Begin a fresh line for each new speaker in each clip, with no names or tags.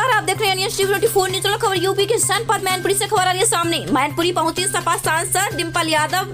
नमस्कार, आप देख रहे हैं न्यूज़ 24 न्यूज़। खबर यूपी के जनपद मैनपुरी से खबर आ रही है सामने। मैनपुरी पहुंची सपा सांसद डिम्पल यादव।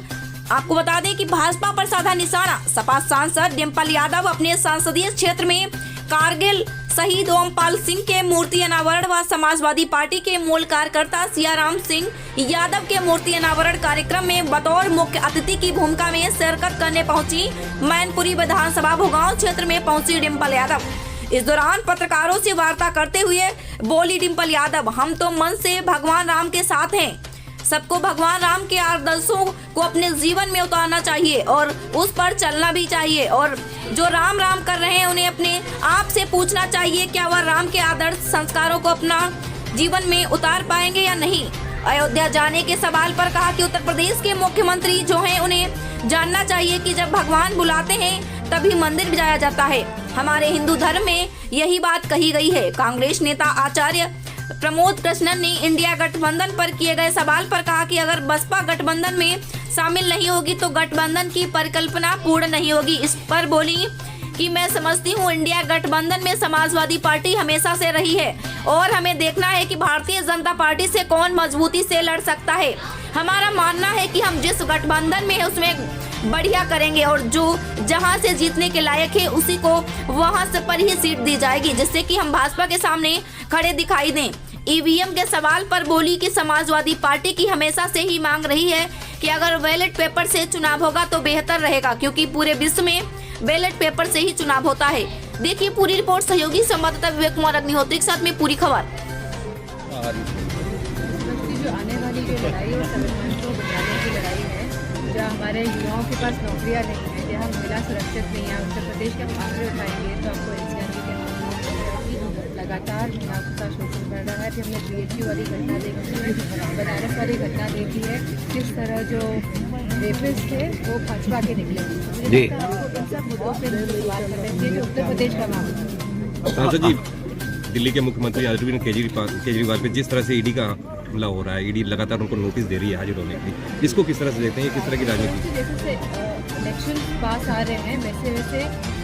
आपको बता दें कि भाजपा पर साधा निशाना। सपा सांसद डिम्पल यादव अपने संसदीय क्षेत्र में कारगिल शहीद ओमपाल सिंह के मूर्ति अनावरण व समाजवादी पार्टी के मूल कार्यकर्ता सियाराम सिंह यादव के मूर्ति अनावरण कार्यक्रम में बतौर मुख्य अतिथि की भूमिका में शिरकत करने पहुंची। मैनपुरी विधानसभा भोगांव क्षेत्र में पहुंची डिम्पल यादव। इस दौरान पत्रकारों से वार्ता करते हुए बोली डिम्पल यादव, हम तो मन से भगवान राम के साथ हैं। सबको भगवान राम के आदर्शों को अपने जीवन में उतारना चाहिए और उस पर चलना भी चाहिए। और जो राम राम कर रहे हैं उन्हें अपने आप से पूछना चाहिए, क्या वह राम के आदर्श संस्कारों को अपना जीवन में उतार पाएंगे या नहीं। अयोध्या जाने के सवाल पर कहा कि उत्तर प्रदेश के मुख्यमंत्री जो हैं उन्हें जानना चाहिए कि जब भगवान बुलाते हैं तभी मंदिर भी जाया जाता है। हमारे हिंदू धर्म में यही बात कही गई है। कांग्रेस नेता आचार्य प्रमोद कृष्णन ने इंडिया गठबंधन पर किए गए सवाल पर कहा कि अगर बसपा गठबंधन में शामिल नहीं होगी तो गठबंधन की परिकल्पना पूर्ण नहीं होगी। इस पर बोली कि मैं समझती हूँ इंडिया गठबंधन में समाजवादी पार्टी हमेशा से रही है और हमें देखना है कि भारतीय जनता पार्टी से कौन मजबूती से लड़ सकता है। हमारा मानना है कि हम जिस गठबंधन में है उसमें बढ़िया करेंगे और जो जहां से जीतने के लायक है उसी को वहां से पर ही सीट दी जाएगी, जिससे कि हम भाजपा के सामने खड़े दिखाई दें। ईवीएम के सवाल पर बोली कि समाजवादी पार्टी की हमेशा से ही मांग रही है कि अगर बैलेट पेपर से चुनाव होगा तो बेहतर रहेगा, क्योंकि पूरे विश्व में बैलेट पेपर से ही चुनाव होता है। देखिए पूरी रिपोर्ट सहयोगी संवाददाता विवेक कुमार अग्निहोत्री के साथ में पूरी खबर।
जो आने वाली जो लड़ाई और संविधान को बचाने की लड़ाई है, जहाँ हमारे युवाओं के पास नौकरियाँ नहीं है, जहाँ महिला सुरक्षित नहीं है, उत्तर प्रदेश के आंकड़े उठाएंगे तो आपको एनसीआर के लगातार महिलाओं का शोषण बढ़ रहा है। कि हमने बीएचयू वाली घटना देखी है, बनारस वाली घटना देखी है, किस तरह जो रेपिस्ट थे वो भाजपा के निकले। इन सब मुद्दों से सवाल करने के लिए उत्तर प्रदेश का मामला।
सांसद जी, दिल्ली के मुख्यमंत्री अरविंद केजरीवाल पे जिस तरह से ईडी का हमला हो रहा है, ईडी लगातार उनको नोटिस दे रही है हाजिर होने के लिए, इसको किस तरह से देखते हैं, किस तरह की राजनीति?
जैसे इलेक्शन पास आ रहे हैं वैसे वैसे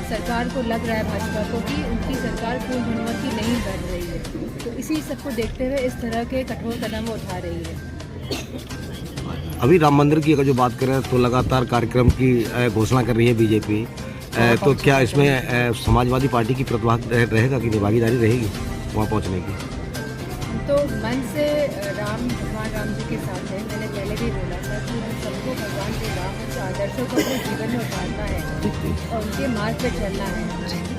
सरकार को लग रहा है भाजपा को कि उनकी सरकार पूर्ण बहुमत की नहीं बढ़ रही है, तो इसी सबको देखते हुए इस तरह के कठोर कदम वो उठा रही है।
अभी राम मंदिर की अगर जो बात करें तो लगातार कार्यक्रम की घोषणा कर रही है बीजेपी, तो क्या इसमें समाजवादी पार्टी की प्रतिभाग रहेगा कि भागीदारी रहेगी वहाँ पहुँचने की?
तो मन से भगवान राम जी के साथ है। मैंने पहले भी बोला था कि हम सबको भगवान के राम के आदर्शों को अपने जीवन में उतारना है और उनके मार्ग पे चलना है।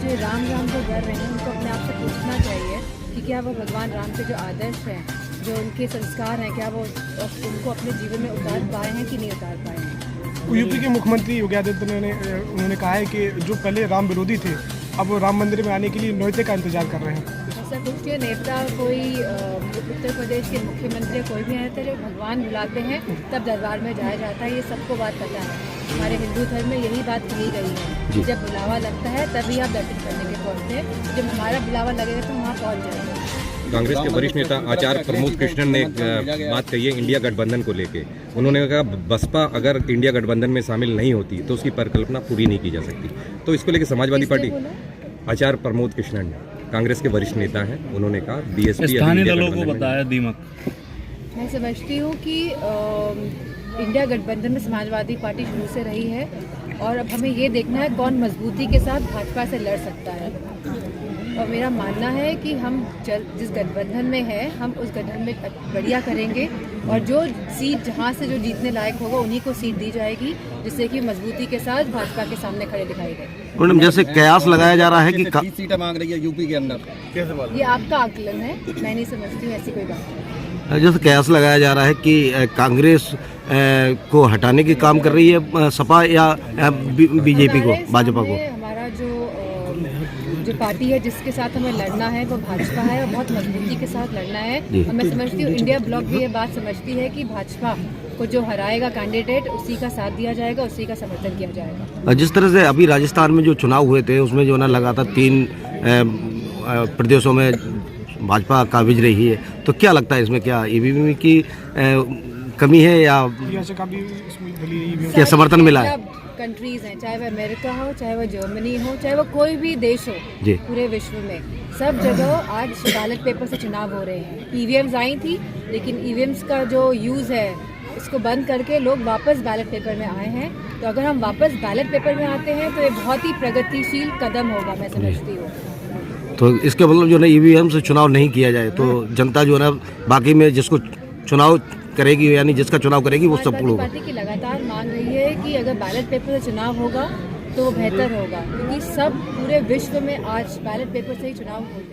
जो राम जो कर रहे हैं उनको अपने आप से पूछना चाहिए कि क्या वो भगवान राम के जो आदर्श हैं, जो उनके संस्कार हैं, क्या वो उनको अपने जीवन में उतार पाए हैं कि नहीं उतार पाए हैं।
यूपी के मुख्यमंत्री योगी आदित्यनाथ ने उन्होंने कहा है कि जो पहले राम विरोधी थे अब वो राम मंदिर में आने के लिए न्योते का इंतजार कर रहे हैं।
ऐसा कुछ के नेता कोई उत्तर प्रदेश के मुख्यमंत्री कोई भी रहते जो भगवान बुलाते हैं तब दरबार में जाया जाता है, ये सबको बात पता है। हमारे हिंदू धर्म में यही बात कही गई है, जब बुलावा लगता है तभी आप दर्शन करने के पहुँचते हैं। जब हमारा बुलावा लगेगा तो वहाँ पहुँच जाएंगे।
कांग्रेस के वरिष्ठ नेता आचार्य प्रमोद कृष्णन ने बात कही है इंडिया गठबंधन को लेके। उन्होंने कहा बसपा अगर इंडिया गठबंधन में शामिल नहीं होती तो उसकी परिकल्पना पूरी नहीं की जा सकती। तो इसको लेके समाजवादी पार्टी, आचार्य प्रमोद कृष्णन कांग्रेस के वरिष्ठ नेता हैं, उन्होंने कहा बीएसपी
स्थानीय दलों को बताया दीमक।
मैं समझती हूँ कि इंडिया गठबंधन में समाजवादी पार्टी शुरू से रही है और अब हमें ये देखना है कौन मजबूती के साथ भाजपा से लड़ सकता है। और मेरा मानना है कि हम जिस गठबंधन में है हम उस गठबंधन में बढ़िया करेंगे और जो सीट जहाँ से जो जीतने लायक होगा उन्हीं को सीट दी जाएगी, जिससे कि मजबूती के साथ भाजपा के सामने खड़े दिखाई दे।
मैडम, जैसे कयास लगाया जा रहा है कि
30 सीटें मांग रही है यूपी के अंदर,
ये आपका आकलन है, मैं नहीं समझती हूँ ऐसी कोई बात।
जैसे कयास लगाया जा रहा है कि कांग्रेस को हटाने की काम कर रही है सपा या बीजेपी को, भाजपा को।
हमारा जो पार्टी है जिसके साथ हमें लड़ना है वो भाजपा है और बहुत मजबूती के साथ लड़ना है। और मैं समझती हूँ इंडिया ब्लॉक भी ये बात समझती है कि भाजपा को जो हराएगा कैंडिडेट उसी का साथ दिया जाएगा, उसी का समर्थन किया जाएगा।
जिस तरह से अभी राजस्थान में जो चुनाव हुए थे उसमें जो ना लगातार 3 प्रदेशों में भाजपा काबिज रही है, तो क्या लगता है इसमें क्या ईवीएम की कमी है या क्या समर्थन मिला है?
कंट्रीज़ हैं, चाहे वह अमेरिका हो, चाहे वह जर्मनी हो, चाहे वह कोई भी देश हो
जी।
पूरे विश्व में, सब जगह आज बैलेट पेपर से चुनाव हो रहे हैं। ईवीएम्स आई थी, लेकिन ईवीएम्स का जो यूज़ है इसको बंद करके लोग वापस बैलेट पेपर में आए हैं। तो अगर हम वापस बैलेट पेपर में आते हैं तो ये बहुत ही प्रगतिशील कदम होगा, मैं समझती हूँ।
तो इसके मतलब जो है ईवीएम से चुनाव नहीं किया जाए तो जनता जो है बाकी में जिसको चुनाव करेगी, यानी जिसका चुनाव करेगी वो सब
समाजवादी
होगा।
पार्टी की लगातार मांग रही है कि अगर बैलेट पेपर से चुनाव होगा तो वो बेहतर होगा, क्योंकि सब पूरे विश्व में आज बैलेट पेपर से ही चुनाव होते हैं।